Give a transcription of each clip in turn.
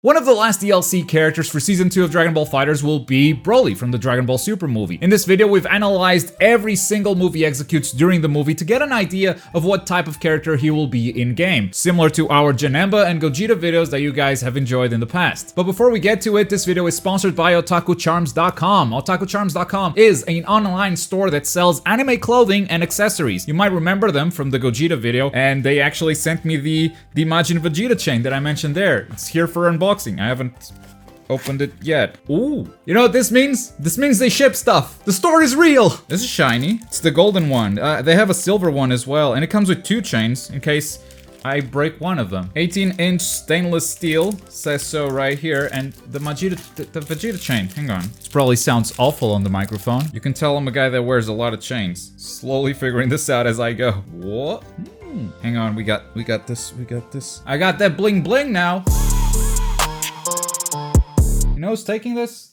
One of the last DLC characters for Season 2 of Dragon Ball FighterZ will be Broly from the Dragon Ball Super movie. In this video, we've analyzed every single move he executes during the movie to get an idea of what type of character he will be in-game, similar to our Janemba and Gogeta videos that you guys have enjoyed in the past. But before we get to it, this video is sponsored by OtakuCharms.com. OtakuCharms.com is an online store that sells anime clothing and accessories. You might remember them from the Gogeta video, and they actually sent me the Majin Vegeta chain that I mentioned there. It's here for unboxing. I haven't opened it yet. Ooh. You know what this means? This means they ship stuff. The store is real. This is shiny. It's the golden one. They have a silver one as well, and it comes with 2 chains in case I break one of them. 18-inch stainless steel, says so right here, and the Vegeta chain. Hang on. This probably sounds awful on the microphone. You can tell I'm a guy that wears a lot of chains. Slowly figuring this out as I go. What? Hang on, we got this. I got that bling bling now. You know who's taking this?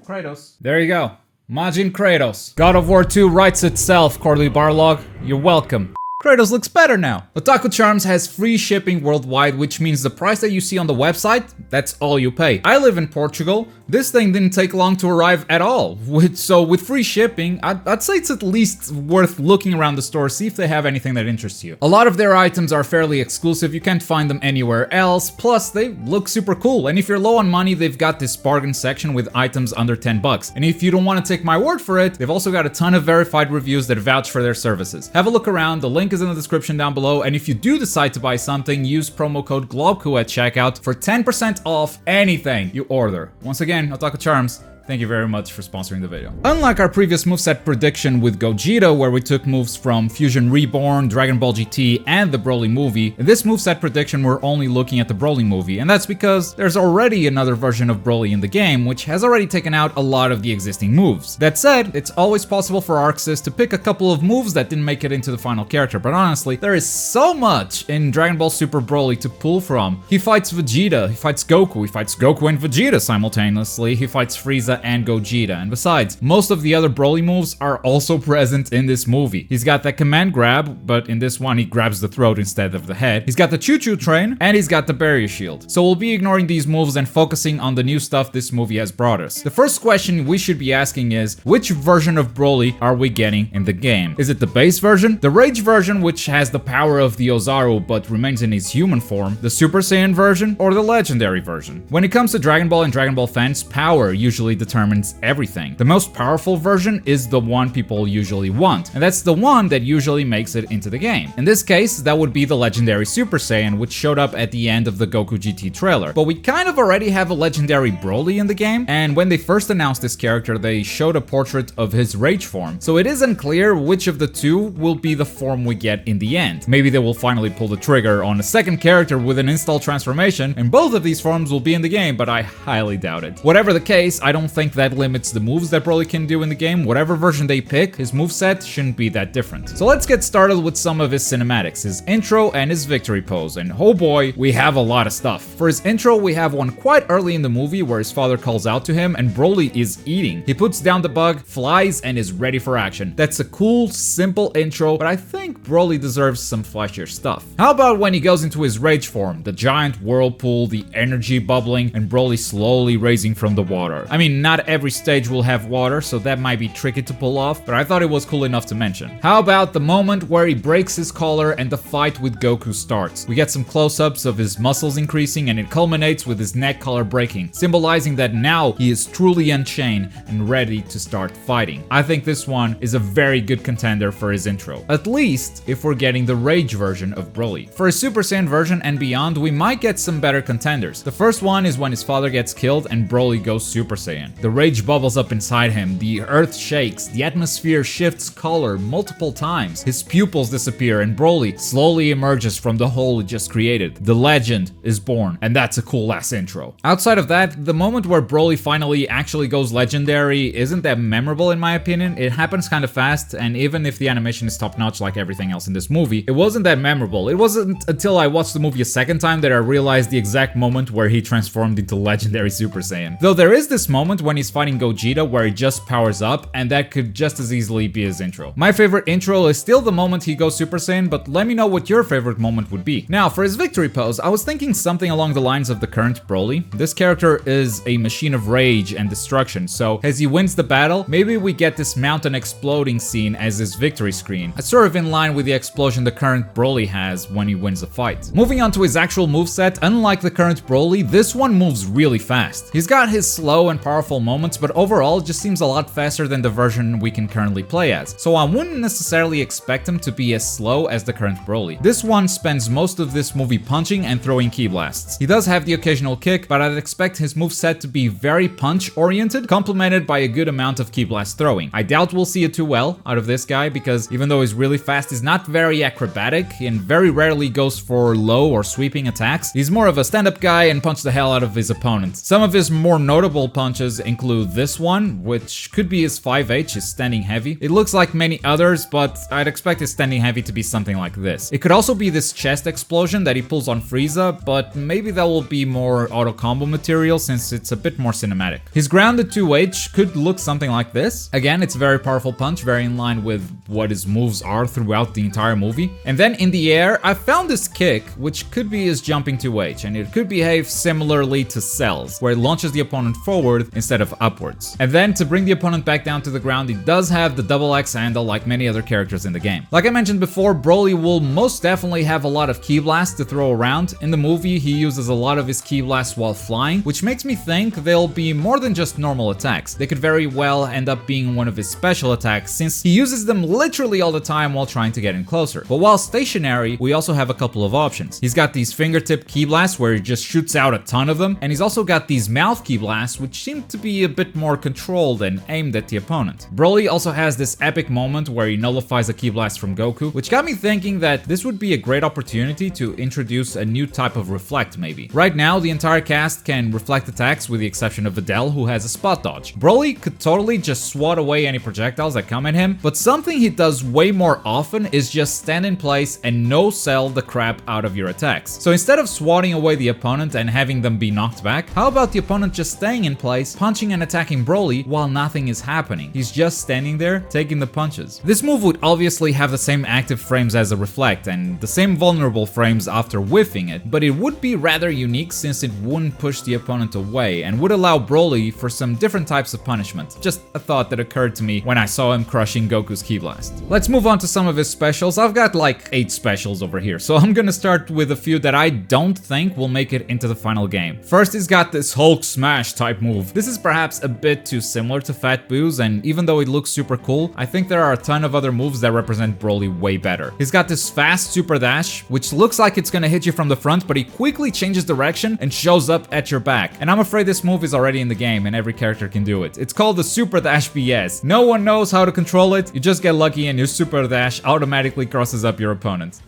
Kratos. There you go. Majin Kratos. God of War 2 writes itself, Corley Barlog. You're welcome. Kratos looks better now. Otaku Charms has free shipping worldwide, which means the price that you see on the website, that's all you pay. I live in Portugal. This thing didn't take long to arrive at all. So with free shipping, I'd say it's at least worth looking around the store, see if they have anything that interests you. A lot of their items are fairly exclusive, you can't find them anywhere else, plus they look super cool. And if you're low on money, they've got this bargain section with items under 10 bucks. And if you don't want to take my word for it, they've also got a ton of verified reviews that vouch for their services. Have a look around, the link is in the description down below, and if you do decide to buy something, use promo code Globku at checkout for 10% off anything you order. Once again, Otaku Charms, thank you very much for sponsoring the video. Unlike our previous moveset prediction with Gogeta, where we took moves from Fusion Reborn, Dragon Ball GT, and the Broly movie, in this moveset prediction we're only looking at the Broly movie, and that's because there's already another version of Broly in the game, which has already taken out a lot of the existing moves. That said, it's always possible for Arxis to pick a couple of moves that didn't make it into the final character, but honestly, there is so much in Dragon Ball Super Broly to pull from. He fights Vegeta, he fights Goku, he fights Goku and Vegeta simultaneously, he fights Frieza and Gogeta, and besides, most of the other Broly moves are also present in this movie. He's got that command grab, but in this one he grabs the throat instead of the head. He's got the choo-choo train, and he's got the barrier shield. So we'll be ignoring these moves and focusing on the new stuff this movie has brought us. The first question we should be asking is, which version of Broly are we getting in the game? Is it the base version, the Rage version, which has the power of the Ozaru but remains in his human form, the Super Saiyan version, or the Legendary version? When it comes to Dragon Ball and Dragon Ball fans, power usually determines everything. The most powerful version is the one people usually want, and that's the one that usually makes it into the game. In this case, that would be the Legendary Super Saiyan, which showed up at the end of the Goku GT trailer. But we kind of already have a Legendary Broly in the game, and when they first announced this character, they showed a portrait of his Rage form. So it isn't clear which of the two will be the form we get in the end. Maybe they will finally pull the trigger on a second character with an install transformation, and both of these forms will be in the game, but I highly doubt it. Whatever the case, I don't think that limits the moves that Broly can do in the game. Whatever version they pick, his moveset shouldn't be that different. So let's get started with some of his cinematics, his intro and his victory pose, and oh boy, we have a lot of stuff. For his intro, we have one quite early in the movie where his father calls out to him and Broly is eating. He puts down the bug, flies, and is ready for action. That's a cool, simple intro, but I think Broly deserves some flashier stuff. How about when he goes into his Rage form, the giant whirlpool, the energy bubbling, and Broly slowly raising from the water? I mean, not every stage will have water, so that might be tricky to pull off, but I thought it was cool enough to mention. How about the moment where he breaks his collar and the fight with Goku starts? We get some close-ups of his muscles increasing, and it culminates with his neck collar breaking, symbolizing that now he is truly unchained and ready to start fighting. I think this one is a very good contender for his intro, at least if we're getting the Rage version of Broly. For his Super Saiyan version and beyond, we might get some better contenders. The first one is when his father gets killed and Broly goes Super Saiyan. The Rage bubbles up inside him, the earth shakes, the atmosphere shifts color multiple times, his pupils disappear, and Broly slowly emerges from the hole he just created. The legend is born, and that's a cool ass intro. Outside of that, the moment where Broly finally actually goes legendary isn't that memorable in my opinion. It happens kind of fast, and even if the animation is top notch like everything else in this movie, it wasn't that memorable. It wasn't until I watched the movie a second time that I realized the exact moment where he transformed into legendary Super Saiyan. Though there is this moment when he's fighting Gogeta where he just powers up, and that could just as easily be his intro. My favorite intro is still the moment he goes Super Saiyan, but let me know what your favorite moment would be. Now, for his victory pose, I was thinking something along the lines of the current Broly. This character is a machine of rage and destruction, so as he wins the battle, maybe we get this mountain exploding scene as his victory screen. It's sort of in line with the explosion the current Broly has when he wins a fight. Moving on to his actual moveset, unlike the current Broly, this one moves really fast. He's got his slow and powerful moments, but overall it just seems a lot faster than the version we can currently play as. So I wouldn't necessarily expect him to be as slow as the current Broly. This one spends most of this movie punching and throwing ki blasts. He does have the occasional kick, but I'd expect his moveset to be very punch-oriented, complemented by a good amount of ki blast throwing. I doubt we'll see it too well out of this guy, because even though he's really fast, he's not very acrobatic and very rarely goes for low or sweeping attacks. He's more of a stand-up guy and punch the hell out of his opponents. Some of his more notable punches include this one, which could be his 5H, his standing heavy. It looks like many others, but I'd expect his standing heavy to be something like this. It could also be this chest explosion that he pulls on Frieza, but maybe that will be more auto combo material since it's a bit more cinematic. His grounded 2H could look something like this. Again, it's a very powerful punch, very in line with what his moves are throughout the entire movie. And then in the air, I found this kick, which could be his jumping 2H, and it could behave similarly to Cell's, where it launches the opponent forward instead of upwards. And then to bring the opponent back down to the ground, he does have the double X handle like many other characters in the game. Like I mentioned before, Broly will most definitely have a lot of ki blasts to throw around. In the movie, he uses a lot of his ki blasts while flying, which makes me think they'll be more than just normal attacks. They could very well end up being one of his special attacks, since he uses them literally all the time while trying to get in closer. But while stationary, we also have a couple of options. He's got these fingertip ki blasts where he just shoots out a ton of them, and he's also got these mouth ki blasts which seem to be a bit more controlled and aimed at the opponent. Broly also has this epic moment where he nullifies a ki blast from Goku, which got me thinking that this would be a great opportunity to introduce a new type of reflect maybe. Right now, the entire cast can reflect attacks with the exception of Videl, who has a spot dodge. Broly could totally just swat away any projectiles that come at him, but something he does way more often is just stand in place and no-sell the crap out of your attacks. So instead of swatting away the opponent and having them be knocked back, how about the opponent just staying in place, punching and attacking Broly while nothing is happening? He's just standing there, taking the punches. This move would obviously have the same active frames as a reflect and the same vulnerable frames after whiffing it, but it would be rather unique since it wouldn't push the opponent away and would allow Broly for some different types of punishment. Just a thought that occurred to me when I saw him crushing Goku's ki blast. Let's move on to some of his specials. I've got like 8 specials over here, so I'm gonna start with a few that I don't think will make it into the final game. First, he's got this Hulk smash type move. This is perhaps a bit too similar to Fat Boo's, and even though it looks super cool, I think there are a ton of other moves that represent Broly way better. He's got this fast super dash, which looks like it's gonna hit you from the front, but he quickly changes direction and shows up at your back. And I'm afraid this move is already in the game and every character can do it. It's called the Super Dash BS. No one knows how to control it, you just get lucky and your Super Dash automatically crosses up your opponent.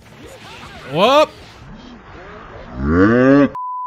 Whoop!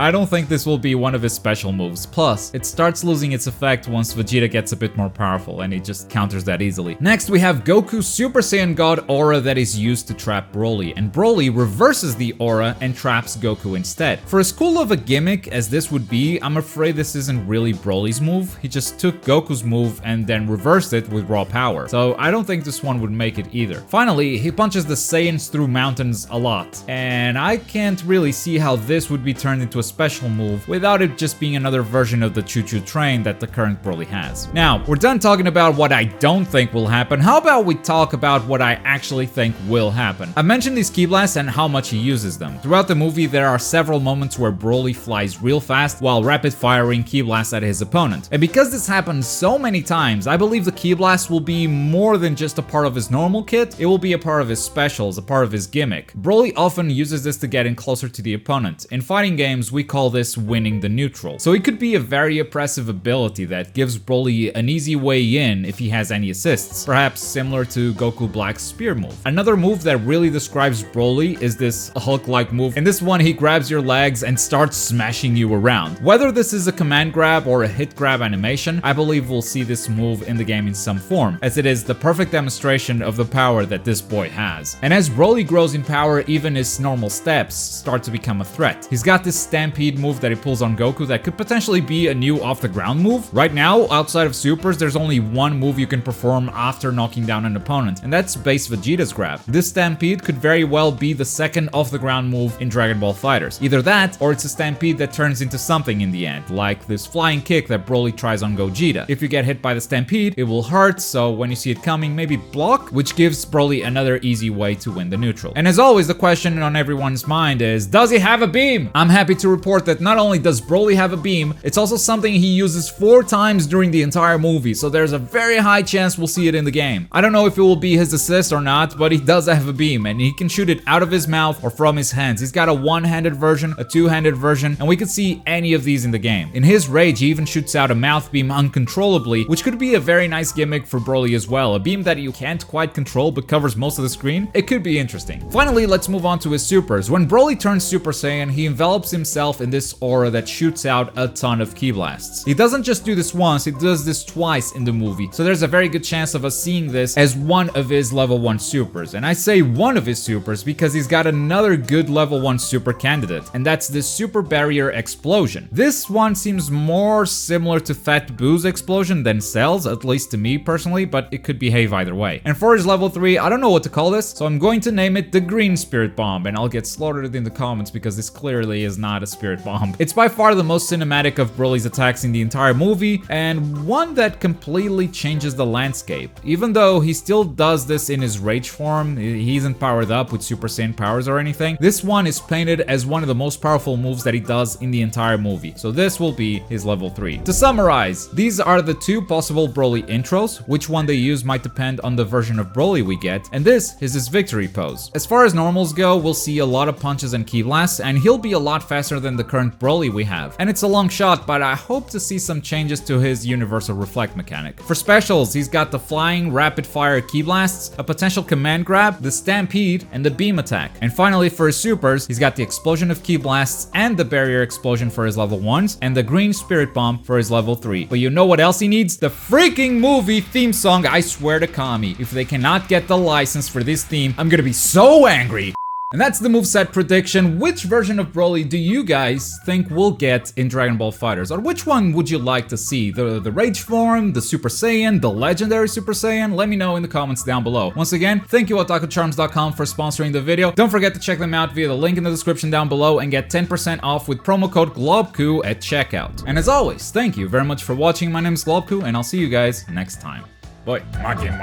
I don't think this will be one of his special moves. Plus, it starts losing its effect once Vegeta gets a bit more powerful, and he just counters that easily. Next, we have Goku's Super Saiyan God aura that is used to trap Broly, and Broly reverses the aura and traps Goku instead. For as cool of a gimmick as this would be, I'm afraid this isn't really Broly's move. He just took Goku's move and then reversed it with raw power, so I don't think this one would make it either. Finally, he punches the Saiyans through mountains a lot, and I can't really see how this would be turned into a special move without it just being another version of the choo-choo train that the current Broly has. Now, we're done talking about what I don't think will happen. How about we talk about what I actually think will happen? I mentioned these ki blasts and how much he uses them. Throughout the movie, there are several moments where Broly flies real fast while rapid firing ki blasts at his opponent. And because this happens so many times, I believe the ki blast will be more than just a part of his normal kit. It will be a part of his specials, a part of his gimmick. Broly often uses this to get in closer to the opponent. In fighting games, we call this winning the neutral. So it could be a very oppressive ability that gives Broly an easy way in if he has any assists, perhaps similar to Goku Black's spear move. Another move that really describes Broly is this Hulk-like move. In this one, he grabs your legs and starts smashing you around. Whether this is a command grab or a hit grab animation, I believe we'll see this move in the game in some form, as it is the perfect demonstration of the power that this boy has. And as Broly grows in power, even his normal steps start to become a threat. He's got this stamina stampede move that he pulls on Goku that could potentially be a new off-the-ground move. Right now, outside of supers, there's only one move you can perform after knocking down an opponent, and that's base Vegeta's grab. This stampede could very well be the second off-the-ground move in Dragon Ball FighterZ. Either that, or it's a stampede that turns into something in the end, like this flying kick that Broly tries on Gogeta. If you get hit by the stampede, it will hurt, so when you see it coming, maybe block, which gives Broly another easy way to win the neutral. And as always, the question on everyone's mind is, does he have a beam? I'm happy to report that not only does Broly have a beam, it's also something he uses 4 times during the entire movie, so there's a very high chance we'll see it in the game. I don't know if it will be his assist or not, but he does have a beam, and he can shoot it out of his mouth or from his hands. He's got a one-handed version, a two-handed version, and we could see any of these in the game. In his rage, he even shoots out a mouth beam uncontrollably, which could be a very nice gimmick for Broly as well. A beam that you can't quite control but covers most of the screen. It could be interesting. Finally, let's move on to his supers. When Broly turns Super Saiyan, he envelops himself in this aura that shoots out a ton of ki blasts. He doesn't just do this once, he does this twice in the movie, so there's a very good chance of us seeing this as one of his level 1 supers. And I say one of his supers because he's got another good level 1 super candidate, and that's the Super Barrier Explosion. This one seems more similar to Fat Boo's explosion than Cell's, at least to me personally, but it could behave either way. And for his level 3, I don't know what to call this, so I'm going to name it the Green Spirit Bomb, and I'll get slaughtered in the comments because this clearly is not a Spirit Bomb. It's by far the most cinematic of Broly's attacks in the entire movie, and one that completely changes the landscape. Even though he still does this in his rage form, he isn't powered up with Super Saiyan powers or anything, this one is painted as one of the most powerful moves that he does in the entire movie. So this will be his level 3. To summarize, these are the 2 possible Broly intros. Which one they use might depend on the version of Broly we get, and this is his victory pose. As far as normals go, we'll see a lot of punches and ki blasts, and he'll be a lot faster than the current Broly we have. And it's a long shot, but I hope to see some changes to his universal reflect mechanic. For specials, he's got the flying rapid fire ki blasts, a potential command grab, the stampede, and the beam attack. And finally, for his supers, he's got the explosion of ki blasts and the barrier explosion for his level 1s, and the green spirit bomb for his level 3. But you know what else he needs? The freaking movie theme song, I swear to Kami. If they cannot get the license for this theme, I'm gonna be so angry. And that's the moveset prediction. Which version of Broly do you guys think we'll get in Dragon Ball FighterZ? Or which one would you like to see? The Rage form, the Super Saiyan, the Legendary Super Saiyan? Let me know in the comments down below. Once again, thank you otakucharms.com for sponsoring the video. Don't forget to check them out via the link in the description down below and get 10% off with promo code Globku at checkout. And as always, thank you very much for watching. My name is Globku, and I'll see you guys next time. Bye. Majin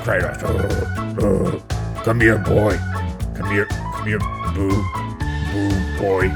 Kratos. Come here, boy. Come here, boo, boy.